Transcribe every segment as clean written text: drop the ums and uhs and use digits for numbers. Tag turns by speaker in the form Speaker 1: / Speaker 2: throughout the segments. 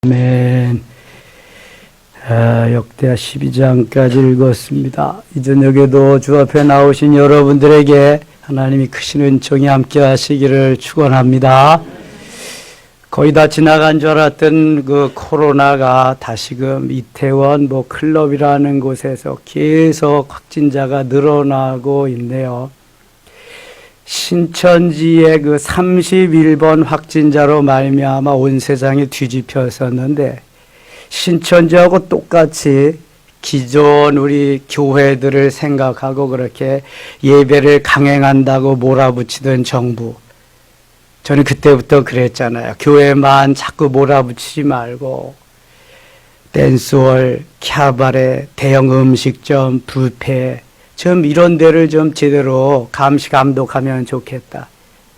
Speaker 1: 아멘. 역대하 12장까지 읽었습니다. 이 저녁에도 주 앞에 나오신 여러분들에게 하나님이 크신 은총이 함께 하시기를 축원합니다. 거의 다 지나간 줄 알았던 그 코로나가 다시금 이태원 클럽이라는 곳에서 계속 확진자가 늘어나고 있네요. 신천지의 그 31번 확진자로 말미암아 온 세상이 뒤집혀졌는데, 신천지하고 똑같이 기존 우리 교회들을 생각하고 그렇게 예배를 강행한다고 몰아붙이던 정부, 저는 그때부터 그랬잖아요. 교회만 자꾸 몰아붙이지 말고 댄스홀, 캬바레, 대형 음식점, 뷔페 좀 이런 데를 좀 제대로 감시 감독하면 좋겠다.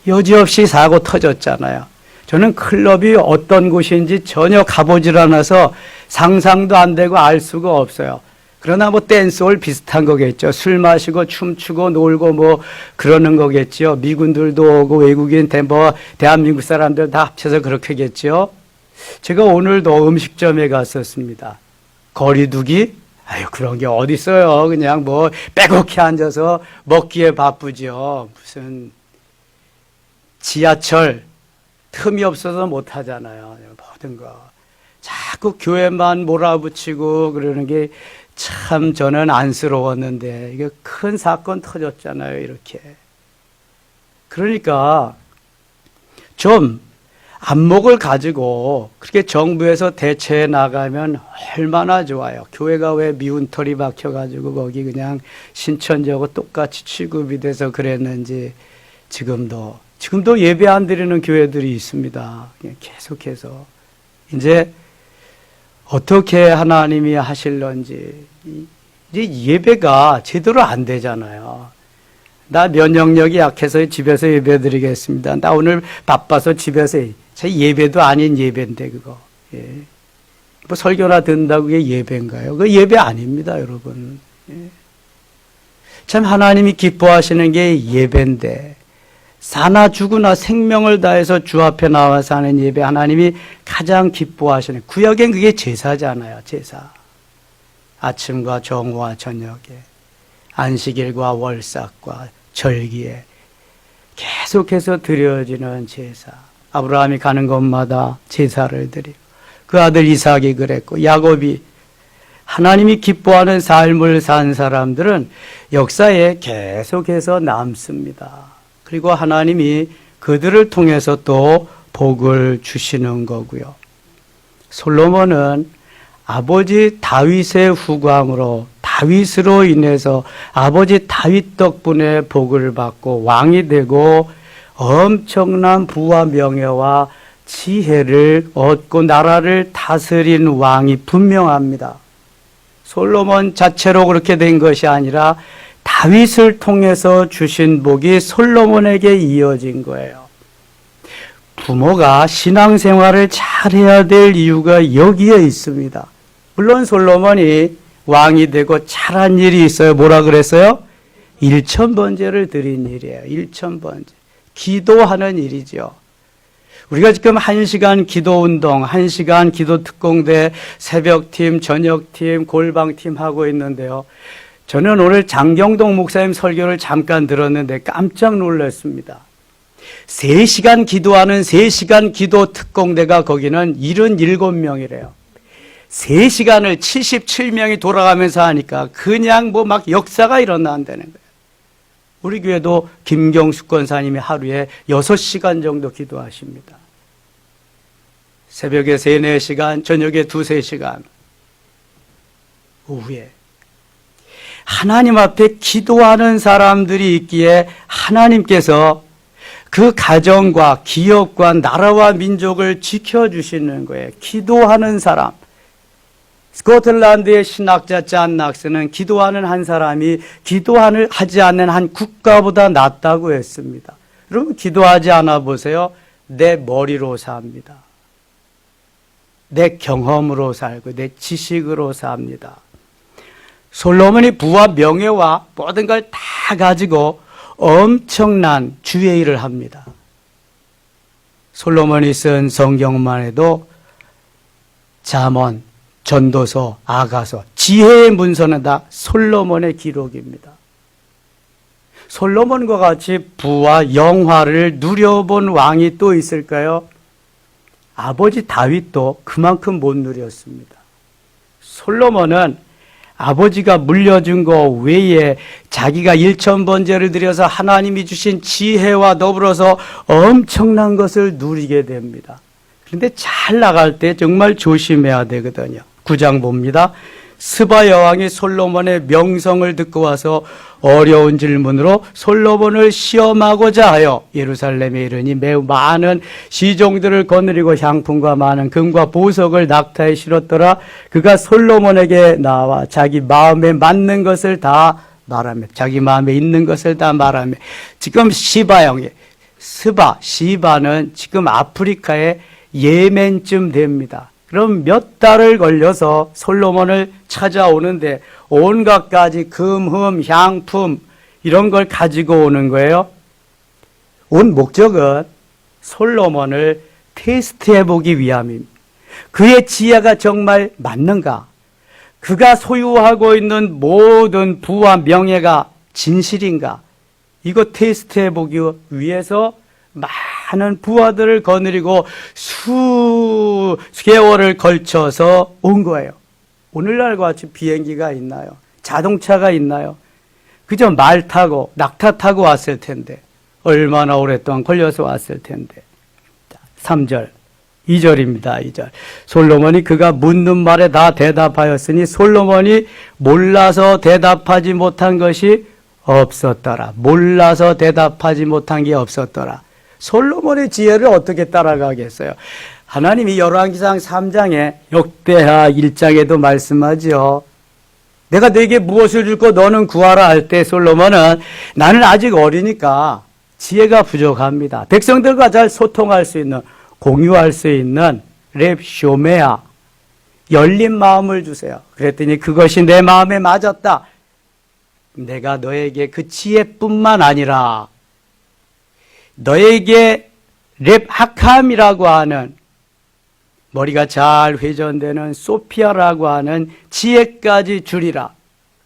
Speaker 1: 여지없이 사고 터졌잖아요. 저는 클럽이 어떤 곳인지 전혀 가보질 않아서 상상도 안 되고 알 수가 없어요. 그러나 댄스홀 비슷한 거겠죠. 술 마시고 춤추고 놀고 그러는 거겠죠. 미군들도 오고 외국인 대한민국 사람들 다 합쳐서 그렇게겠죠. 제가 오늘도 음식점에 갔었습니다. 거리두기? 그런 게 어디 있어요. 그냥 빼곡히 앉아서 먹기에 바쁘죠. 무슨 지하철 틈이 없어서 못 하잖아요. 모든 거 자꾸 교회만 몰아붙이고 그러는 게 참 저는 안쓰러웠는데, 이게 큰 사건 터졌잖아요. 이렇게. 그러니까 좀 안목을 가지고 그렇게 정부에서 대처해 나가면 얼마나 좋아요. 교회가 왜 미운 털이 박혀가지고 거기 그냥 신천지하고 똑같이 취급이 돼서 그랬는지 지금도 예배 안 드리는 교회들이 있습니다. 계속해서 이제 어떻게 하나님이 하실런지, 이제 예배가 제대로 안 되잖아요. 나 면역력이 약해서 집에서 예배 드리겠습니다. 나 오늘 바빠서 집에서, 제 예배도 아닌 예배인데 그거. 예. 설교나 듣는다고 그게 예배인가요? 그거 예배 아닙니다, 여러분. 예. 참 하나님이 기뻐하시는 게 예배인데, 사나 죽으나 생명을 다해서 주 앞에 나와서 하는 예배, 하나님이 가장 기뻐하시는, 구약엔 그게 제사잖아요. 제사. 아침과 정오와 저녁에, 안식일과 월삭과 절기에 계속해서 드려지는 제사. 아브라함이 가는 곳마다 제사를 드리고, 그 아들 이삭이 그랬고, 야곱이, 하나님이 기뻐하는 삶을 산 사람들은 역사에 계속해서 남습니다. 그리고 하나님이 그들을 통해서 또 복을 주시는 거고요. 솔로몬은 아버지 다윗의 후광으로, 다윗으로 인해서 아버지 다윗 덕분에 복을 받고 왕이 되고 엄청난 부와 명예와 지혜를 얻고 나라를 다스린 왕이 분명합니다. 솔로몬 자체로 그렇게 된 것이 아니라 다윗을 통해서 주신 복이 솔로몬에게 이어진 거예요. 부모가 신앙생활을 잘해야 될 이유가 여기에 있습니다. 물론 솔로몬이 왕이 되고 잘한 일이 있어요. 뭐라 그랬어요? 1,000번제를 드린 일이에요. 1,000번제. 기도하는 일이죠. 우리가 지금 1시간 기도운동, 1시간 기도특공대, 새벽팀, 저녁팀, 골방팀 하고 있는데요. 저는 오늘 장경동 목사님 설교를 잠깐 들었는데 깜짝 놀랐습니다. 3시간 기도하는 3시간 기도 특공대가 거기는 77명이래요. 3시간을 77명이 돌아가면서 하니까 그냥 역사가 일어난다는 거예요. 우리 교회도 김경숙 권사님이 하루에 6시간 정도 기도하십니다. 새벽에 3, 4시간, 저녁에 2, 3시간, 오후에. 하나님 앞에 기도하는 사람들이 있기에 하나님께서 그 가정과 기업과 나라와 민족을 지켜주시는 거예요. 기도하는 사람. 스코틀랜드의 신학자 잔 낙스는 기도하는 한 사람이 기도하지 않는 한 국가보다 낫다고 했습니다. 여러분 기도하지 않아 보세요. 내 머리로 삽니다. 내 경험으로 살고 내 지식으로 삽니다. 솔로몬이 부와 명예와 모든 걸 다 가지고 엄청난 주의 일을 합니다. 솔로몬이 쓴 성경만 해도 잠언, 전도서, 아가서, 지혜의 문서는 다 솔로몬의 기록입니다. 솔로몬과 같이 부와 영화를 누려본 왕이 또 있을까요? 아버지 다윗도 그만큼 못 누렸습니다. 솔로몬은 아버지가 물려준 거 외에 자기가 1000번제를 드려서 하나님이 주신 지혜와 더불어서 엄청난 것을 누리게 됩니다. 그런데 잘 나갈 때 정말 조심해야 되거든요. 9장 봅니다. 스바 여왕이 솔로몬의 명성을 듣고 와서 어려운 질문으로 솔로몬을 시험하고자 하여 예루살렘에 이르니 매우 많은 시종들을 거느리고 향품과 많은 금과 보석을 낙타에 실었더라. 그가 솔로몬에게 나와 자기 마음에 맞는 것을 다 말하며 자기 마음에 있는 것을 다 말하며 지금 시바 여왕이 시바는 지금 아프리카의 예멘쯤 됩니다. 그럼 몇 달을 걸려서 솔로몬을 찾아오는데 온갖 가지 금흠, 향품 이런 걸 가지고 오는 거예요. 온 목적은 솔로몬을 테스트해 보기 위함입니다. 그의 지혜가 정말 맞는가? 그가 소유하고 있는 모든 부와 명예가 진실인가? 이거 테스트해 보기 위해서 많은 부하들을 거느리고 수개월을 걸쳐서 온 거예요. 오늘날과 같이 비행기가 있나요? 자동차가 있나요? 그저 말 타고 낙타 타고 왔을 텐데 얼마나 오랫동안 걸려서 왔을 텐데. 3절 2절입니다. 2절 솔로몬이 그가 묻는 말에 다 대답하였으니 솔로몬이 몰라서 대답하지 못한 것이 없었더라. 몰라서 대답하지 못한 게 없었더라. 솔로몬의 지혜를 어떻게 따라가겠어요? 하나님이 열왕기상 3장에 역대하 1장에도 말씀하죠. 내가 네게 무엇을 줄고 너는 구하라 할 때 솔로몬은 나는 아직 어리니까 지혜가 부족합니다. 백성들과 잘 소통할 수 있는 공유할 수 있는 렙 쇼메아 열린 마음을 주세요. 그랬더니 그것이 내 마음에 맞았다. 내가 너에게 그 지혜뿐만 아니라 너에게 렙 하캄이라고 하는 머리가 잘 회전되는 소피아라고 하는 지혜까지 주리라.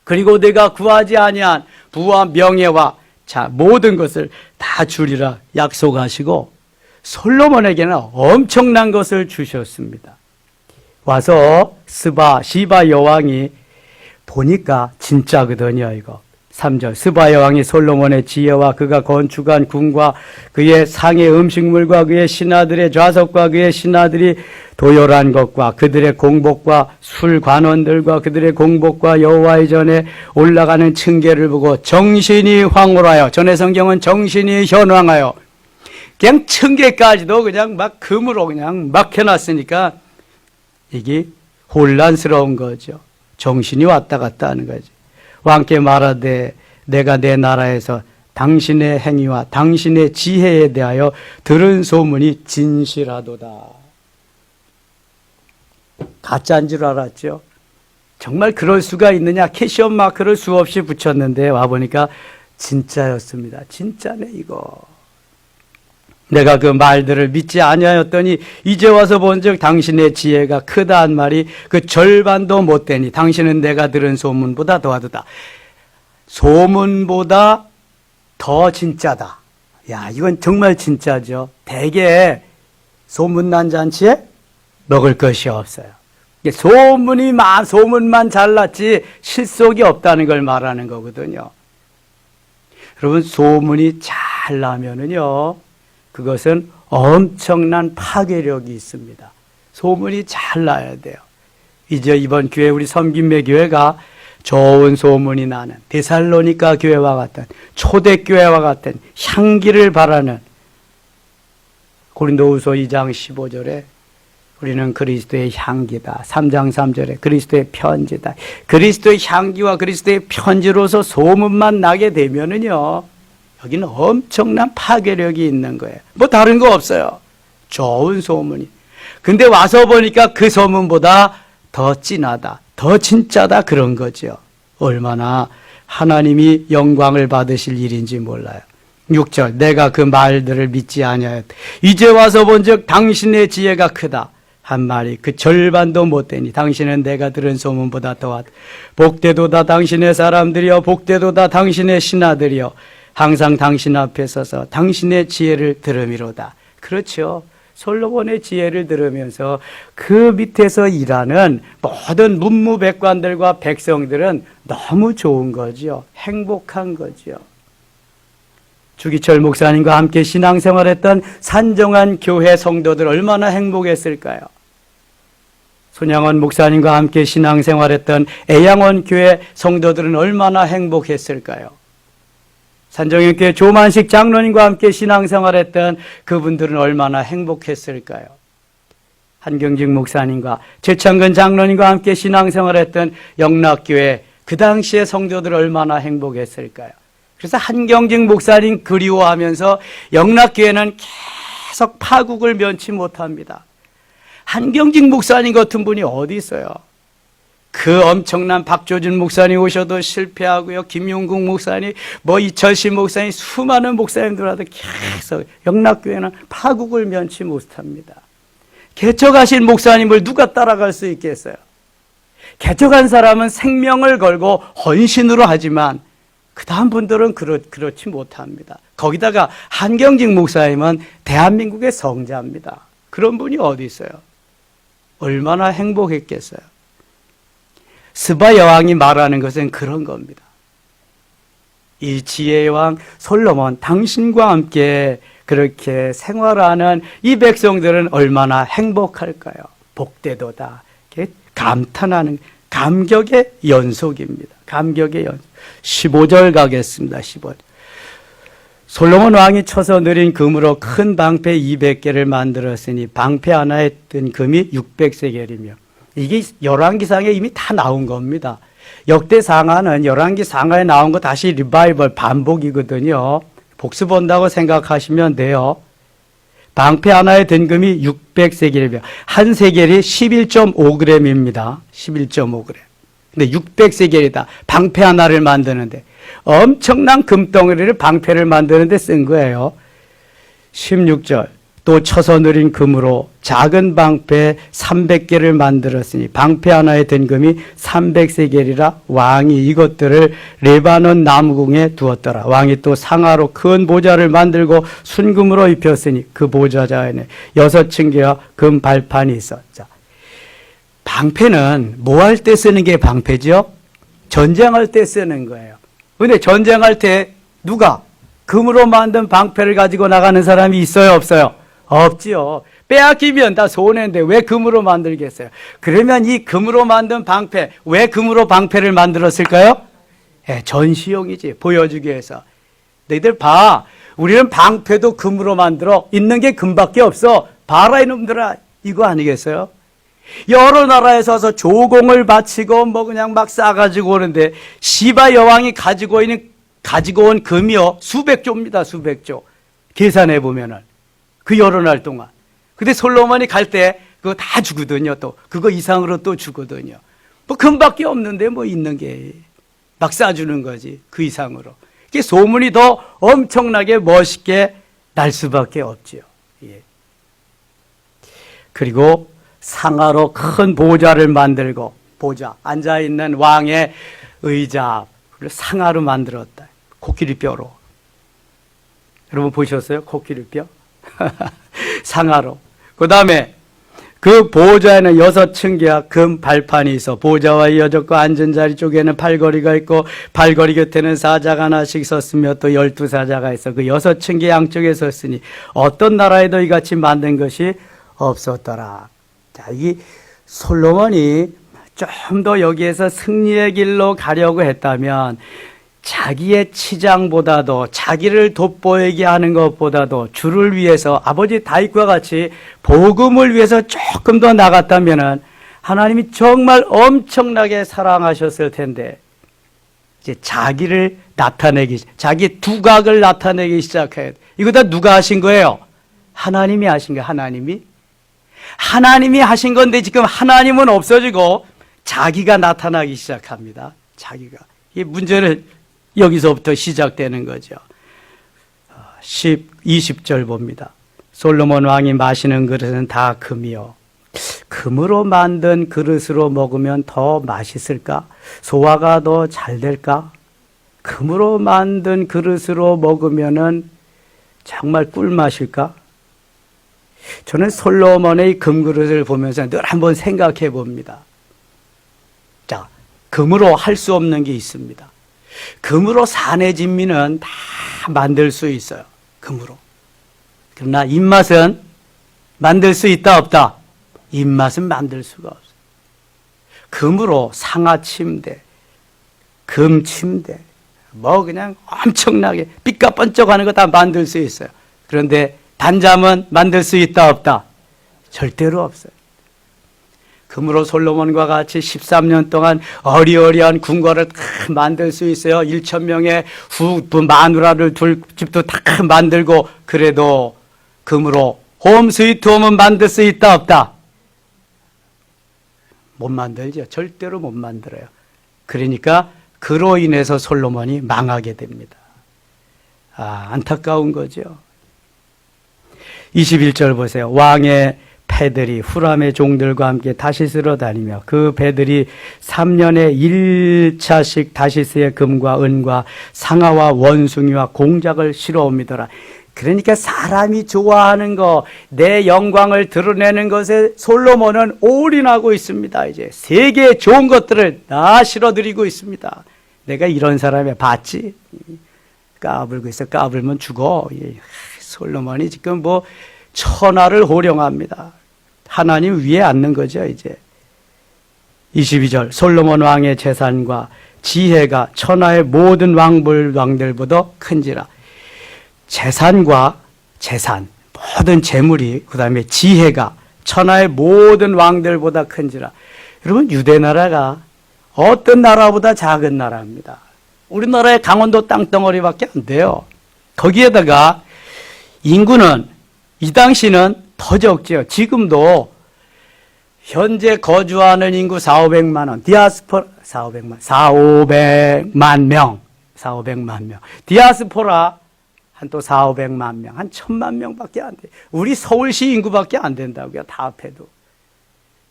Speaker 1: 그리고 내가 구하지 아니한 부와 명예와 모든 것을 다 주리라 약속하시고 솔로몬에게는 엄청난 것을 주셨습니다. 와서 시바 여왕이 보니까 진짜거든요. 이거 3절 스바 여왕이 솔로몬의 지혜와 그가 건축한 궁과 그의 상의 음식물과 그의 신하들의 좌석과 그의 신하들이 도열한 것과 그들의 공복과 술관원들과 그들의 공복과 여호와의 전에 올라가는 층계를 보고 정신이 황홀하여 전의 성경은 정신이 현황하여 그냥 층계까지도 그냥 막 금으로 그냥 막 해놨으니까 이게 혼란스러운 거죠. 정신이 왔다 갔다 하는 거죠. 왕께 말하되 내가 내 나라에서 당신의 행위와 당신의 지혜에 대하여 들은 소문이 진실하도다. 가짜인 줄 알았죠. 정말 그럴 수가 있느냐 캐시언 마크를 수없이 붙였는데 와보니까 진짜였습니다. 진짜네 이거. 내가 그 말들을 믿지 아니하였더니 이제 와서 본즉 당신의 지혜가 크다 한 말이 그 절반도 못 되니 당신은 내가 들은 소문보다 더하도다. 소문보다 더 진짜다. 야, 이건 정말 진짜죠. 대개 소문난 잔치에 먹을 것이 없어요. 소문만 잘났지 실속이 없다는 걸 말하는 거거든요. 여러분 소문이 잘 나면은요. 그것은 엄청난 파괴력이 있습니다. 소문이 잘 나야 돼요. 이제 이번 교회 우리 섬김매 교회가 좋은 소문이 나는 데살로니가 교회와 같은 초대교회와 같은 향기를 바라는 고린도후서 2장 15절에 우리는 그리스도의 향기다. 3장 3절에 그리스도의 편지다. 그리스도의 향기와 그리스도의 편지로서 소문만 나게 되면은요. 여기는 엄청난 파괴력이 있는 거예요. 뭐 다른 거 없어요. 좋은 소문이. 근데 와서 보니까 그 소문보다 더 진하다. 더 진짜다 그런 거죠. 얼마나 하나님이 영광을 받으실 일인지 몰라요. 6절 내가 그 말들을 믿지 아니하였다. 이제 와서 본즉 당신의 지혜가 크다. 한 말이 그 절반도 못 되니 당신은 내가 들은 소문보다 더하다. 복되도다 당신의 사람들이여, 복되도다 당신의 신하들이여, 항상 당신 앞에 서서 당신의 지혜를 들음이로다. 그렇죠. 솔로몬의 지혜를 들으면서 그 밑에서 일하는 모든 문무백관들과 백성들은 너무 좋은 거죠. 행복한 거죠. 주기철 목사님과 함께 신앙생활했던 산정한 교회 성도들 얼마나 행복했을까요? 손양원 목사님과 함께 신앙생활했던 애양원 교회 성도들은 얼마나 행복했을까요? 산정현교회 조만식 장로님과 함께 신앙생활했던 그분들은 얼마나 행복했을까요? 한경직 목사님과 최창근 장로님과 함께 신앙생활했던 영락교회 그 당시의 성도들 얼마나 행복했을까요? 그래서 한경직 목사님 그리워하면서 영락교회는 계속 파국을 면치 못합니다. 한경직 목사님 같은 분이 어디 있어요? 그 엄청난 박조준 목사님 오셔도 실패하고요. 김용국 목사님, 이철식 목사님, 수많은 목사님들하고 계속 영락교회는 파국을 면치 못합니다. 개척하신 목사님을 누가 따라갈 수 있겠어요? 개척한 사람은 생명을 걸고 헌신으로 하지만 그 다음 분들은 그렇지 못합니다. 거기다가 한경직 목사님은 대한민국의 성자입니다. 그런 분이 어디 있어요? 얼마나 행복했겠어요? 스바 여왕이 말하는 것은 그런 겁니다. 이 지혜의 왕 솔로몬, 당신과 함께 그렇게 생활하는 이 백성들은 얼마나 행복할까요? 복되도다. 감탄하는 감격의 연속입니다. 감격의 연속. 15절 가겠습니다. 15절. 솔로몬 왕이 쳐서 느린 금으로 큰 방패 200개를 만들었으니 방패 하나에 든 금이 600세겔이며 이게 열왕기상에 이미 다 나온 겁니다. 역대상하는 열왕기 상하에 나온 거 다시 리바이벌 반복이거든요. 복습한다고 생각하시면 돼요. 방패 하나에 든 금이 600세겔이며 한 세겔이 11.5g입니다. 11.5g. 근데 600세겔이다. 방패 하나를 만드는데 엄청난 금덩어리를 방패를 만드는데 쓴 거예요. 16절. 또 쳐서 느린 금으로 작은 방패 300개를 만들었으니 방패 하나에 든 금이 300세겔이라 왕이 이것들을 레바논 나무궁에 두었더라. 왕이 또 상하로 큰 보좌를 만들고 순금으로 입혔으니 그 보좌자에는 6층계와 금 발판이 있었자. 방패는 뭐 할 때 쓰는 게 방패죠? 전쟁할 때 쓰는 거예요. 근데 전쟁할 때 누가 금으로 만든 방패를 가지고 나가는 사람이 있어요, 없어요? 없지요. 빼앗기면 다 손해인데 왜 금으로 만들겠어요? 그러면 이 금으로 만든 방패, 왜 금으로 방패를 만들었을까요? 전시용이지. 보여주기 위해서. 너희들 봐. 우리는 방패도 금으로 만들어. 있는 게 금밖에 없어. 봐라 이놈들아. 이거 아니겠어요? 여러 나라에서 와서 조공을 바치고 그냥 막 싸가지고 오는데 시바 여왕이 가지고 온 금이요. 수백조입니다. 수백조. 계산해 보면은. 그 여러 날 동안. 근데 솔로몬이 갈 때 그거 다 주거든요. 또 그거 이상으로 또 주거든요. 금밖에 없는데 있는 게 막 싸주는 거지. 그 이상으로. 이게 소문이 더 엄청나게 멋있게 날 수밖에 없지요. 예. 그리고 상하로 큰 보좌를 만들고 보좌 앉아있는 왕의 의자 상하로 만들었다. 코끼리뼈로. 여러분 보셨어요? 코끼리뼈? 상하로. 그 다음에 그 보좌에는 6층계와 금 발판이 있어 보좌와 이어졌고 앉은 자리 쪽에는 팔걸이가 있고 팔걸이 곁에는 사자가 하나씩 섰으며 또 12사자가 있어 그 6층계 양쪽에 섰으니 어떤 나라에도 이같이 만든 것이 없었더라. 자, 이 솔로몬이 좀 더 여기에서 승리의 길로 가려고 했다면 자기의 치장보다도 자기를 돋보이게 하는 것보다도 주를 위해서 아버지 다윗과 같이 복음을 위해서 조금 더 나갔다면 하나님이 정말 엄청나게 사랑하셨을 텐데 이제 자기를 나타내기, 자기 두각을 나타내기 시작해야 돼. 이거 다 누가 하신 거예요? 하나님이 하신 거예요. 하나님이 하신 건데 지금 하나님은 없어지고 자기가 나타나기 시작합니다. 자기가. 이 문제를 여기서부터 시작되는 거죠. 20절 봅니다. 솔로몬 왕이 마시는 그릇은 다 금이요 금으로 만든 그릇으로 먹으면 더 맛있을까? 소화가 더 잘 될까? 금으로 만든 그릇으로 먹으면은 정말 꿀맛일까? 저는 솔로몬의 금그릇을 보면서 늘 한번 생각해 봅니다. 자, 금으로 할 수 없는 게 있습니다. 금으로 산의 진미는 다 만들 수 있어요. 금으로. 그러나 입맛은 만들 수 있다 없다? 입맛은 만들 수가 없어요. 금으로 상하 침대, 금 침대, 뭐 그냥 엄청나게 빛과 번쩍하는 거 다 만들 수 있어요. 그런데 단잠은 만들 수 있다 없다? 절대로 없어요. 금으로 솔로몬과 같이 13년 동안 어리어리한 궁궐을 다 만들 수 있어요. 1,000명의 마누라를 둘 집도 다 만들고, 그래도 금으로 홈 스위트 홈은 만들 수 있다 없다? 못 만들죠. 절대로 못 만들어요. 그러니까 그로 인해서 솔로몬이 망하게 됩니다. 안타까운 거죠. 21절 보세요. 왕의 패들이 후람의 종들과 함께 다시스로 다니며 그 배들이 3년에 1차씩 다시스의 금과 은과 상아와 원숭이와 공작을 실어옵니더라. 그러니까 사람이 좋아하는 거, 내 영광을 드러내는 것에 솔로몬은 올인하고 있습니다. 이제 세계의 좋은 것들을 다 실어드리고 있습니다. 내가 이런 사람에 봤지? 까불고 있어. 까불면 죽어. 솔로몬이 지금 뭐 천하를 호령합니다. 하나님 위에 앉는 거죠, 이제. 22절. 솔로몬 왕의 재산과 지혜가 천하의 모든 왕들보다 큰지라. 재산과 재산, 모든 재물이, 그 다음에 지혜가 천하의 모든 왕들보다 큰지라. 여러분, 유대나라가 어떤 나라보다 작은 나라입니다. 우리나라의 강원도 땅덩어리밖에 안 돼요. 거기에다가 인구는 이 당시는 더 적죠. 지금도 현재 거주하는 인구 4,500만 원, 디아스포라 4,500만 명. 디아스포라 한 또 4,500만 명, 한 1,000만 명밖에 안 돼. 우리 서울시 인구밖에 안 된다고요. 다 합해도.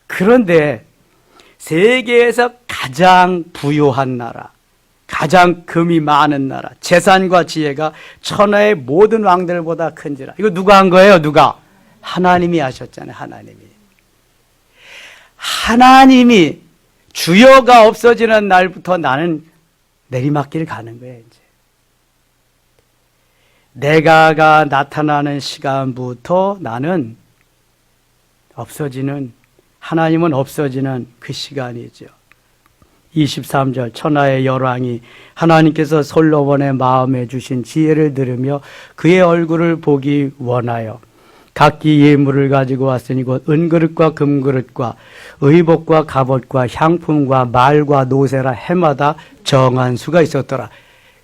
Speaker 1: 그런데 세계에서 가장 부유한 나라, 가장 금이 많은 나라, 재산과 지혜가 천하의 모든 왕들보다 큰지라. 이거 누가 한 거예요? 누가? 하나님이 하셨잖아요. 하나님이 주여가 없어지는 날부터 나는 내리막길 가는 거예요. 이제 내가가 나타나는 시간부터 나는 없어지는, 하나님은 없어지는 그 시간이죠. 23절. 천하의 열왕이 하나님께서 솔로몬의 마음에 주신 지혜를 들으며 그의 얼굴을 보기 원하여 각기 예물을 가지고 왔으니 곧 은그릇과 금그릇과 의복과 갑옷과 향품과 말과 노새라 해마다 정한 수가 있었더라.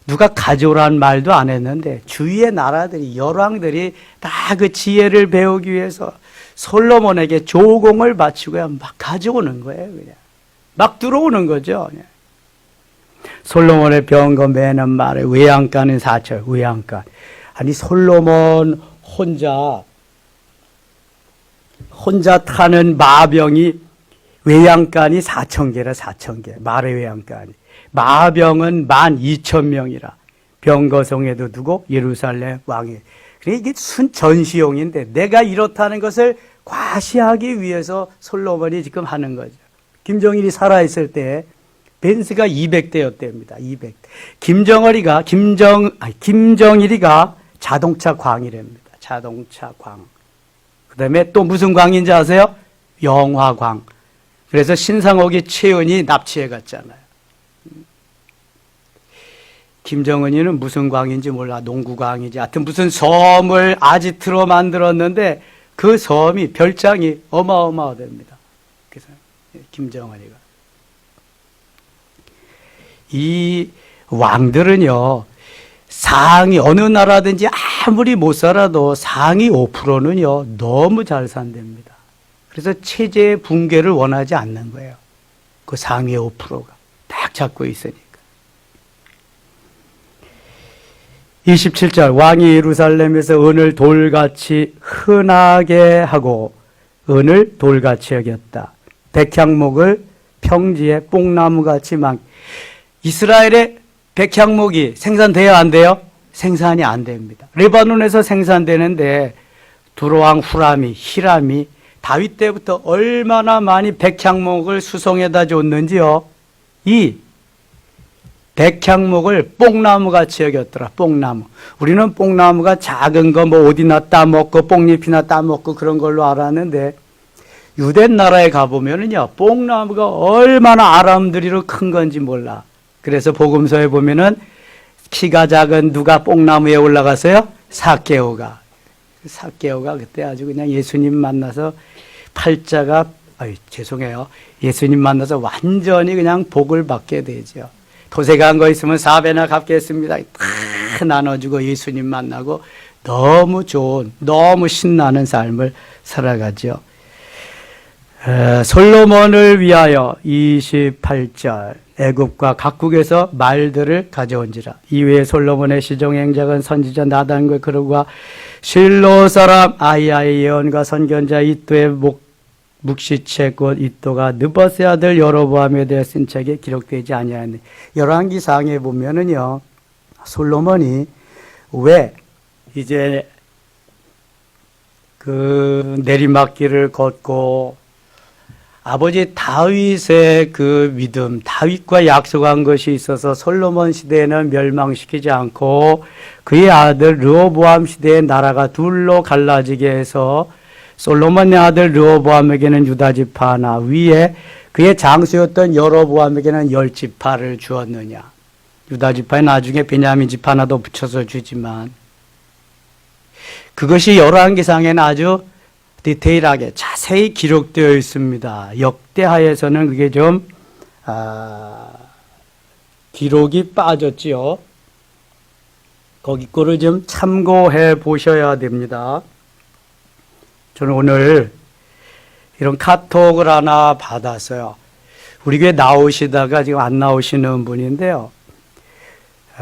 Speaker 1: 누가 가져오라는 말도 안 했는데 주위의 나라들이, 열왕들이 다 그 지혜를 배우기 위해서 솔로몬에게 조공을 바치고 막 가져오는 거예요. 그냥 막 들어오는 거죠. 그냥. 솔로몬의 병거 매는 말에 외양간은 4천, 외양간. 아니 솔로몬 혼자 타는 마병이 외양간이 4,000개라. 4,000개. 말의 외양간이. 마병은 12,000명이라. 병거성에도 두고 예루살렘 왕이. 그래 이게 전시용인데 내가 이렇다는 것을 과시하기 위해서 솔로몬이 지금 하는 거죠. 김정일이 살아있을 때 벤츠가 200대였답니다. 200대. 김정일이가 자동차 광이랍니다. 자동차 광. 그 다음에 또 무슨 광인지 아세요? 영화광. 그래서 신상옥이 최은이 납치해 갔잖아요. 김정은이는 무슨 광인지 몰라. 농구광인지. 하여튼 무슨 섬을 아지트로 만들었는데 그 섬이, 별장이 어마어마하답니다. 그래서 김정은이가. 이 왕들은요, 상위, 어느 나라든지 아무리 못 살아도 상위 5%는요, 너무 잘 산답니다. 그래서 체제 붕괴를 원하지 않는 거예요. 그 상위 5%가 딱 잡고 있으니까. 27절. 왕이 예루살렘에서 은을 돌같이 흔하게 하고 은을 돌같이 여겼다. 백향목을 평지에 뽕나무같이 이스라엘의 백향목이 생산돼야 안 돼요? 생산이 안 됩니다. 레바논에서 생산되는데 두로왕 후람이, 히람이 다윗 때부터 얼마나 많이 백향목을 수송해다 줬는지요. 이 백향목을 뽕나무같이 여겼더라. 뽕나무. 우리는 뽕나무가 작은 거 뭐 어디나 따먹고 뽕잎이나 따먹고 그런 걸로 알았는데 유대 나라에 가보면은요, 뽕나무가 얼마나 아람드리로 큰 건지 몰라. 그래서 복음서에 보면은 키가 작은 누가 뽕나무에 올라갔어요? 삭개오가. 삭개오가 그때 아주 그냥 예수님 만나서 팔자가, 죄송해요. 예수님 만나서 완전히 그냥 복을 받게 되죠. 도색한 거 있으면 4배나 갚겠습니다. 다 나눠주고 예수님 만나고 너무 좋은, 너무 신나는 삶을 살아가죠. 솔로몬을 위하여 28절 애굽과 각국에서 말들을 가져온지라. 이외에 솔로몬의 시종행작은 선지자 나단과 그룹과 실로 사람 아이야의 예언과 선견자 이또의 묵시책 곧 이또가 느버스의 아들 여로보암에 대해 쓴 책에 기록되지 아니하니. 열왕기상에 보면은요, 솔로몬이 왜 이제 그 내리막길을 걷고 아버지 다윗의 그 믿음, 다윗과 약속한 것이 있어서 솔로몬 시대에는 멸망시키지 않고 그의 아들 르호보암 시대에 나라가 둘로 갈라지게 해서 솔로몬의 아들 르호보암에게는 유다지파 하나, 위에 그의 장수였던 여로보암에게는 10지파를 주었느냐. 유다지파에 나중에 베냐민 지파 하나도 붙여서 주지만 그것이 열왕기상에는 아주 디테일하게 자세히 기록되어 있습니다. 역대하에서는 그게 좀 기록이 빠졌지요. 거기 거를 좀 참고해 보셔야 됩니다. 저는 오늘 이런 카톡을 하나 받았어요. 우리 교회 나오시다가 지금 안 나오시는 분인데요.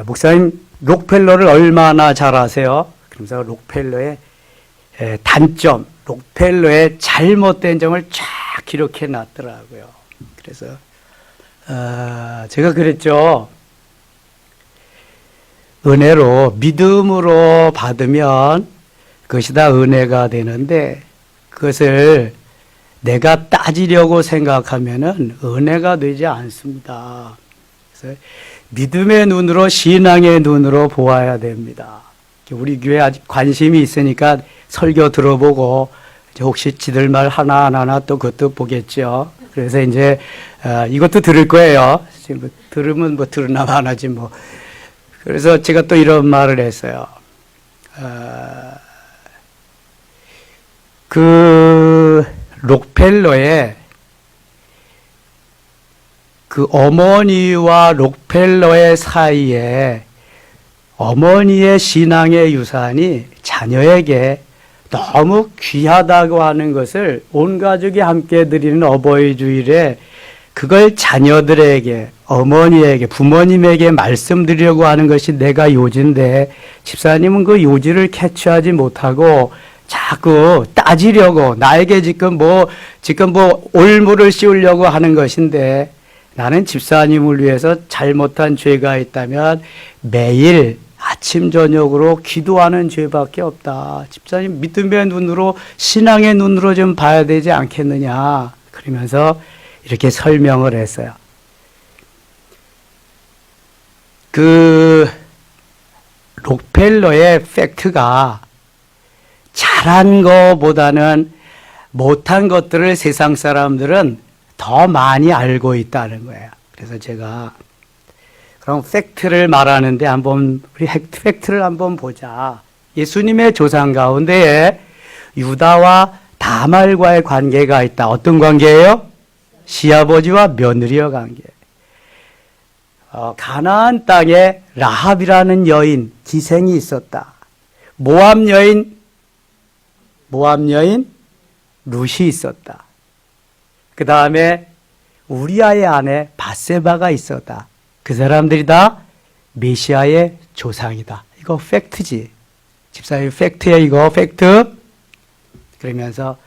Speaker 1: 목사님 록펠러를 얼마나 잘 아세요? 그러면서 록펠러의 단점, 록펠러의 잘못된 점을 쫙 기록해 놨더라고요. 그래서 제가 그랬죠. 은혜로 믿음으로 받으면 그것이 다 은혜가 되는데 그것을 내가 따지려고 생각하면은 은혜가 되지 않습니다. 그래서 믿음의 눈으로 신앙의 눈으로 보아야 됩니다. 우리 교회 아직 관심이 있으니까 설교 들어보고 이제 혹시 지들 말 하나하나 또 그것도 보겠죠. 그래서 이제 이것도 들을 거예요. 지금 뭐 들으면 뭐 들으나 마나지 뭐. 그래서 제가 또 이런 말을 했어요. 그 록펠러의 그 어머니와 록펠러의 사이에 어머니의 신앙의 유산이 자녀에게 너무 귀하다고 하는 것을 온 가족이 함께 드리는 어버이 주일에 그걸 자녀들에게, 어머니에게, 부모님에게 말씀드리려고 하는 것이 내가 요지인데 집사님은 그 요지를 캐치하지 못하고 자꾸 따지려고 나에게 지금 올무를 씌우려고 하는 것인데 나는 집사님을 위해서 잘못한 죄가 있다면 매일 아침 저녁으로 기도하는 죄밖에 없다. 집사님 믿음의 눈으로 신앙의 눈으로 좀 봐야 되지 않겠느냐. 그러면서 이렇게 설명을 했어요. 그 록펠러의 팩트가 잘한 것보다는 못한 것들을 세상 사람들은 더 많이 알고 있다는 거예요. 그래서 제가 그럼 팩트를 말하는데 우리 팩트를 한번 보자. 예수님의 조상 가운데에 유다와 다말과의 관계가 있다. 어떤 관계예요? 시아버지와 며느리의 관계. 가나안 땅에 라합이라는 여인, 기생이 있었다. 모압 여인 룻이 있었다. 그 다음에 우리아의 아내 바세바가 있었다. 그 사람들이 다 메시아의 조상이다. 이거 팩트지. 집사님 팩트야 이거 팩트. 그러면서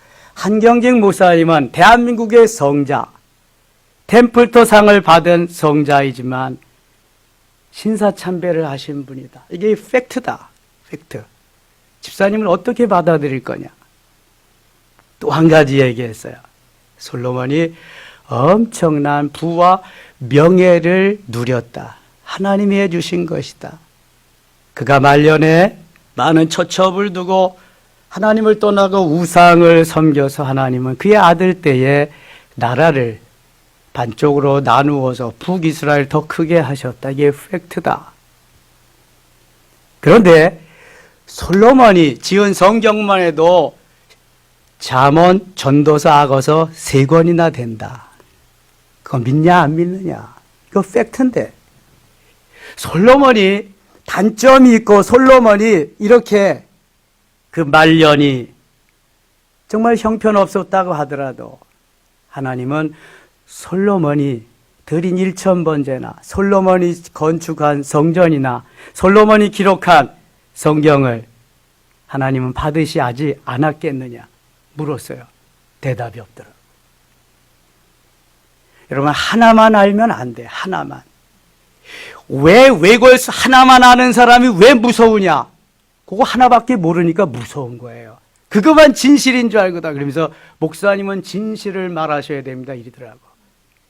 Speaker 1: 한경직 목사님은 대한민국의 성자, 템플토상을 받은 성자이지만 신사참배를 하신 분이다. 이게 팩트다. 팩트. 집사님은 어떻게 받아들일 거냐? 또 한 가지 얘기했어요. 솔로몬이 엄청난 부와 명예를 누렸다. 하나님이 해주신 것이다. 그가 말년에 많은 처첩을 두고 하나님을 떠나고 우상을 섬겨서 하나님은 그의 아들 때에 나라를 반쪽으로 나누어서 북이스라엘 더 크게 하셨다. 이게 팩트다. 그런데 솔로몬이 지은 성경만 해도 잠언, 전도서, 악어서 3권이나 된다. 그거 믿냐 안 믿느냐? 이거 팩트인데. 솔로몬이 단점이 있고 솔로몬이 이렇게 그 말년이 정말 형편없었다고 하더라도 하나님은 솔로몬이 드린 1000번제나 솔로몬이 건축한 성전이나 솔로몬이 기록한 성경을 하나님은 받으시지 않았겠느냐 물었어요. 대답이 없더라고요. 여러분 하나만 알면 안 돼. 하나만. 왜 외골 하나만 아는 사람이 왜 무서우냐? 그거 하나밖에 모르니까 무서운 거예요. 그것만 진실인 줄 알거든. 그러면서 목사님은 진실을 말하셔야 됩니다. 이러더라고.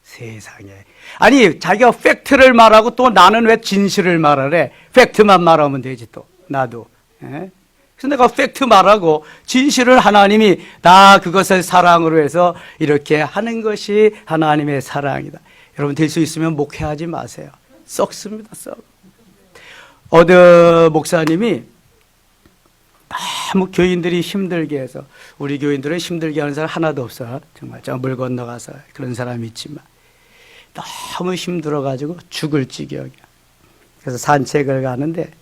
Speaker 1: 세상에. 아니 자기가 팩트를 말하고 또 나는 왜 진실을 말하래? 팩트만 말하면 되지 또. 나도. 예? 그래서 내가 팩트 말하고 진실을 하나님이 다 그것을 사랑으로 해서 이렇게 하는 것이 하나님의 사랑이다. 여러분 될 수 있으면 목회하지 마세요. 썩습니다. 썩. 어느 목사님이 너무 교인들이 힘들게 해서 우리 교인들은 힘들게 하는 사람 하나도 없어. 정말 저 물 건너가서 그런 사람이 있지만 너무 힘들어가지고 죽을 지경이야. 그래서 산책을 가는데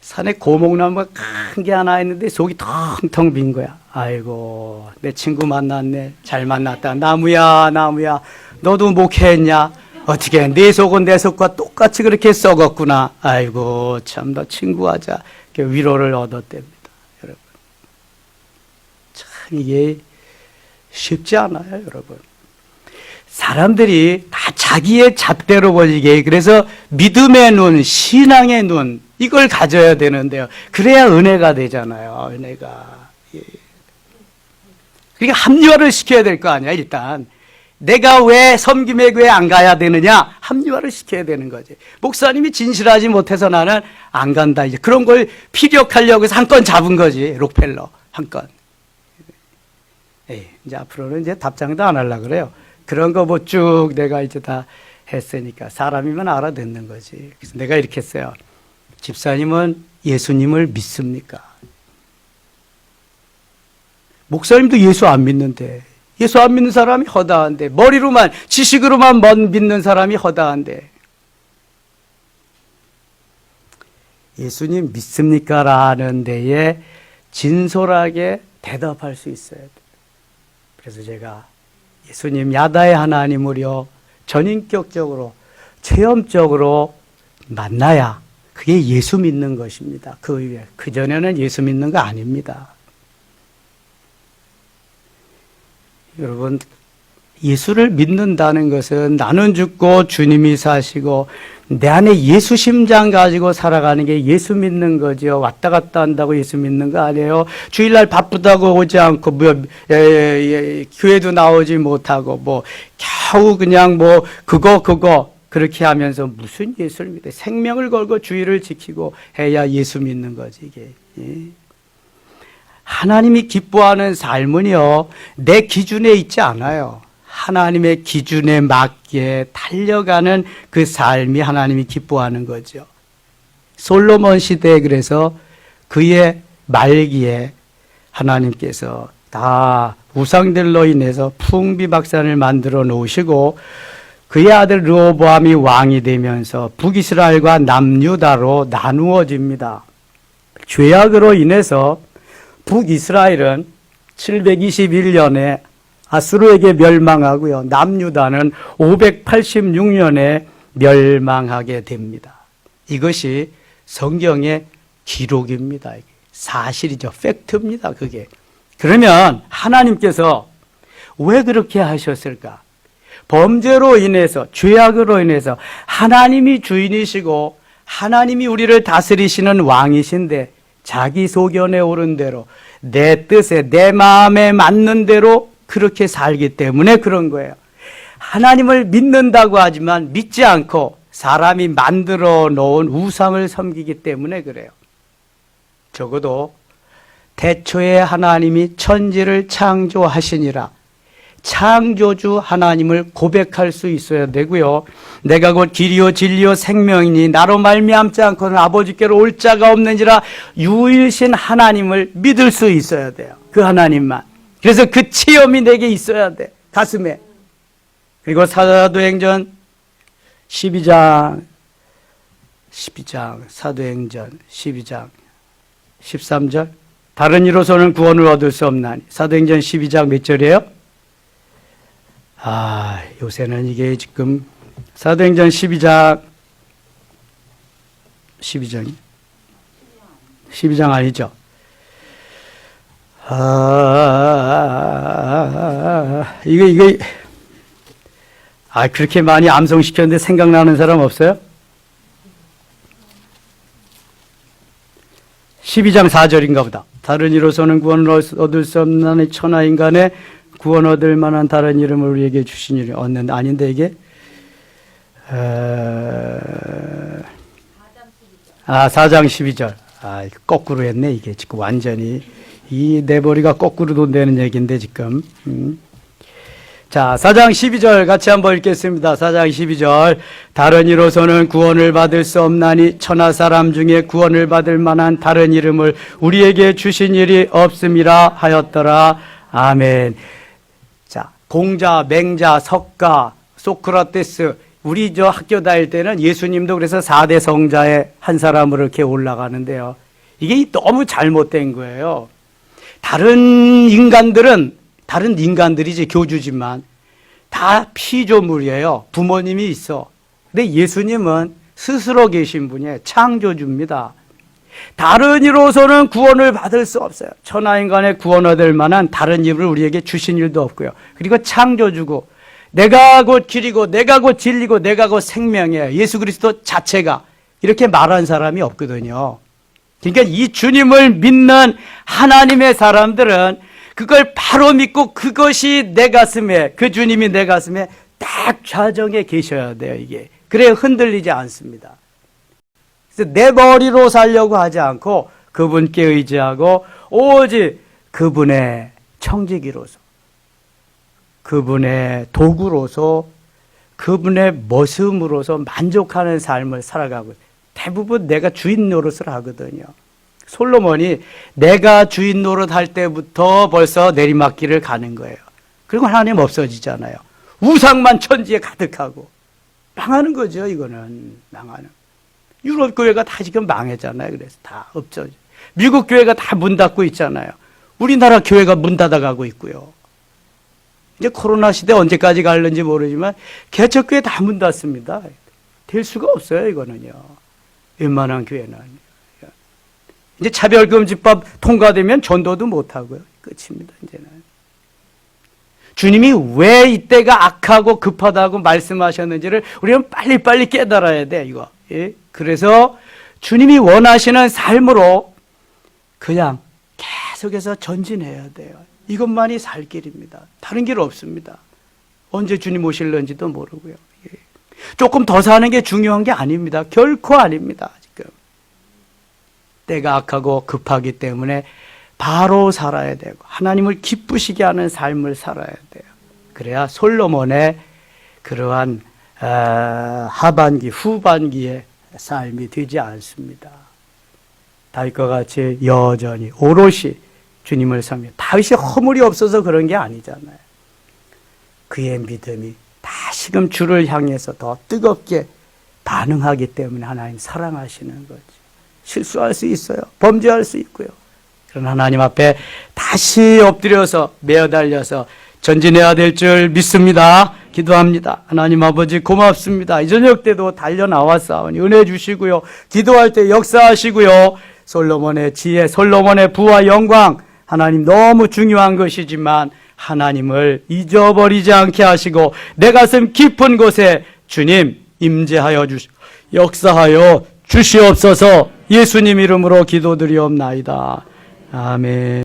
Speaker 1: 산에 고목나무가 큰 게 하나 있는데 속이 텅텅 빈 거야. 아이고 내 친구 만났네. 잘 만났다. 나무야 나무야 너도 목회했냐? 어떻게 내 속은 내 속과 똑같이 그렇게 썩었구나. 아이고 참 너 친구하자. 위로를 얻었답니다. 여러분 참 이게 쉽지 않아요. 여러분 사람들이 다 자기의 잣대로 보이게 그래서 믿음의 눈, 신앙의 눈 이걸 가져야 되는데요. 그래야 은혜가 되잖아요. 은혜가. 예. 그러니까 합리화를 시켜야 될 거 아니야. 일단 내가 왜 섬김의 교회 안 가야 되느냐? 합리화를 시켜야 되는 거지. 목사님이 진실하지 못해서 나는 안 간다. 이제 그런 걸 피력하려고 해서 한 건 잡은 거지. 록펠러 한 건. 이제 앞으로는 이제 답장도 안 하려고 그래요. 그런 거 뭐 쭉 내가 이제 다 했으니까 사람이면 알아듣는 거지. 그래서 내가 이렇게 했어요. 집사님은 예수님을 믿습니까? 목사님도 예수 안 믿는데. 예수 안 믿는 사람이 허다한데, 머리로만 지식으로만 믿는 사람이 허다한데, 예수님 믿습니까? 라는 데에 진솔하게 대답할 수 있어야 돼. 그래서 제가 예수님 야다의 하나님을요 전인격적으로 체험적으로 만나야 그게 예수 믿는 것입니다. 그 전에는 예수 믿는 거 아닙니다. 여러분 예수를 믿는다는 것은 나는 죽고 주님이 사시고 내 안에 예수 심장 가지고 살아가는 게 예수 믿는 거죠. 왔다 갔다 한다고 예수 믿는 거 아니에요. 주일날 바쁘다고 오지 않고 교회도 나오지 못하고 겨우 그냥 그거 그렇게 하면서 무슨 예수를 믿어. 생명을 걸고 주의를 지키고 해야 예수 믿는 거지 이게. 예. 하나님이 기뻐하는 삶은요 내 기준에 있지 않아요. 하나님의 기준에 맞게 달려가는 그 삶이 하나님이 기뻐하는 거죠. 솔로몬 시대에 그래서 그의 말기에 하나님께서 다 우상들로 인해서 풍비박산을 만들어 놓으시고 그의 아들 르호보암이 왕이 되면서 북이스라엘과 남유다로 나누어집니다. 죄악으로 인해서 북이스라엘은 721년에 아수르에게 멸망하고요. 남유다는 586년에 멸망하게 됩니다. 이것이 성경의 기록입니다. 사실이죠. 팩트입니다. 그게. 그러면 하나님께서 왜 그렇게 하셨을까? 범죄로 인해서, 죄악으로 인해서 하나님이 주인이시고 하나님이 우리를 다스리시는 왕이신데 자기 소견에 오른 대로 내 뜻에 내 마음에 맞는 대로 그렇게 살기 때문에 그런 거예요. 하나님을 믿는다고 하지만 믿지 않고 사람이 만들어 놓은 우상을 섬기기 때문에 그래요. 적어도 태초에 하나님이 천지를 창조하시니라 창조주 하나님을 고백할 수 있어야 되고요. 내가 곧 길이요 진리요 생명이니 나로 말미암지 않고는 아버지께로 올 자가 없는지라 유일신 하나님을 믿을 수 있어야 돼요. 그 하나님만. 그래서 그 체험이 내게 있어야 돼. 가슴에. 그리고 사도행전 12장 사도행전 12장 13절 다른 이로서는 구원을 얻을 수 없나니. 사도행전 12장 몇 절이에요? 요새는 이게 지금 사도행전 12장 아니죠? 이거 그렇게 많이 암송시켰는데 생각나는 사람 없어요? 12장 4절인가 보다. 다른 이로서는 구원을 얻을 수 없나니 천하 인간의 구원 얻을 만한 다른 이름을 우리에게 주신 일이 얻는 아닌데 이게 4장 12절. 거꾸로 했네. 이게 지금 완전히 이 내 머리가 거꾸로 돈다는 얘기인데 지금. 자, 4장 12절 같이 한번 읽겠습니다. 4장 12절. 다른 이로서는 구원을 받을 수 없나니 천하 사람 중에 구원을 받을 만한 다른 이름을 우리에게 주신 일이 없음이라 하였더라. 아멘. 자, 공자, 맹자, 석가, 소크라테스, 우리 저 학교 다닐 때는 예수님도 그래서 4대 성자의 한 사람으로 이렇게 올라가는데요. 이게 너무 잘못된 거예요. 다른 인간들이지 교주지만 다 피조물이에요. 부모님이 있어. 근데 예수님은 스스로 계신 분이에요. 창조주입니다. 다른 이로서는 구원을 받을 수 없어요. 천하인간의 구원 얻을 만한 다른 이름을 우리에게 주신 일도 없고요. 그리고 창조주고 내가 곧 길이고 내가 곧 진리고 내가 곧 생명이에요. 예수 그리스도 자체가 이렇게 말한 사람이 없거든요. 그러니까 이 주님을 믿는 하나님의 사람들은 그걸 바로 믿고 그것이 내 가슴에, 그 주님이 내 가슴에 딱 좌정에 계셔야 돼요. 이게 그래야 흔들리지 않습니다. 그래서 내 머리로 살려고 하지 않고 그분께 의지하고 오직 그분의 청지기로서, 그분의 도구로서, 그분의 모습으로서 만족하는 삶을 살아가고, 대부분 내가 주인 노릇을 하거든요. 솔로몬이 내가 주인 노릇할 때부터 벌써 내리막길을 가는 거예요. 그리고 하나님 없어지잖아요. 우상만 천지에 가득하고 망하는 거죠. 이거는 망하는. 유럽 교회가 다 지금 망했잖아요. 그래서 다 없어져. 미국 교회가 다 문 닫고 있잖아요. 우리나라 교회가 문 닫아가고 있고요. 이제 코로나 시대 언제까지 갈는지 모르지만 개척교회 다 문 닫습니다. 될 수가 없어요. 이거는요. 웬만한 교회는. 이제 차별금지법 통과되면 전도도 못하고요. 끝입니다. 이제는. 주님이 왜 이때가 악하고 급하다고 말씀하셨는지를 우리는 빨리빨리 깨달아야 돼. 이거. 예? 그래서 주님이 원하시는 삶으로 그냥 계속해서 전진해야 돼요. 이것만이 살 길입니다. 다른 길 없습니다. 언제 주님 오실는지도 모르고요. 예. 조금 더 사는 게 중요한 게 아닙니다. 결코 아닙니다. 지금 때가 악하고 급하기 때문에 바로 살아야 되고 하나님을 기쁘시게 하는 삶을 살아야 돼요. 그래야 솔로몬의 그러한 하반기, 후반기의 삶이 되지 않습니다. 다윗과 같이 여전히 오롯이 주님을 섬겨. 다윗이 허물이 없어서 그런 게 아니잖아요. 그의 믿음이 다시금 주를 향해서 더 뜨겁게 반응하기 때문에 하나님 사랑하시는 거죠. 실수할 수 있어요. 범죄할 수 있고요. 그런 하나님 앞에 다시 엎드려서 매어달려서 전진해야 될 줄 믿습니다. 기도합니다. 하나님 아버지 고맙습니다. 이 저녁 때도 달려나왔사오니 은혜 주시고요. 기도할 때 역사하시고요. 솔로몬의 지혜, 솔로몬의 부와 영광 하나님 너무 중요한 것이지만 하나님을 잊어버리지 않게 하시고 내 가슴 깊은 곳에 주님 임재하여 역사하여 주시옵소서. 예수님 이름으로 기도드리옵나이다. 아멘.